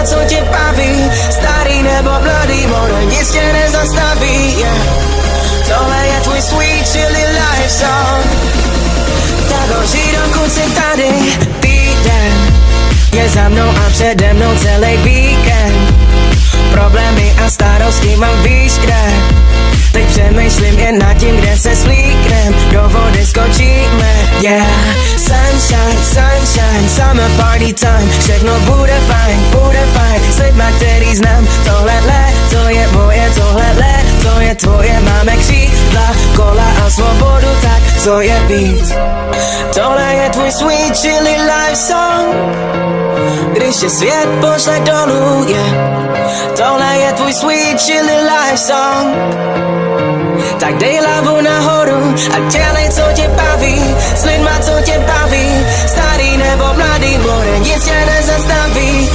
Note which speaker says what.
Speaker 1: co tě baví. Starý nebo mladý, more nic tě nezastaví, yeah. Tohle je tvůj sweet chili life song. Tak ho žij, dokud jsi tady. Týden je za mnou a přede mnou celý víkend. Problémy a starosti mám víš kde. Teď přemýšlím jen nad tím, kde se svlíknem. Do vody skočíme, yeah. Sunshine, sunshine, summer party time. Všechno bude fajn, s lidma, který znám. Tohle léto je moje, tohle léto je tvoje. Máme křídla, kola a svobodu, tak co je víc? Tohle je tvůj sweet chili life song. Když tě svět pošle dolů, yeah. Tohle je tvůj sweet chili life song. Tak dej hlavu nahoru a dělej, co tě baví. S lidma, co tě baví. Starý nebo mladý, more nic tě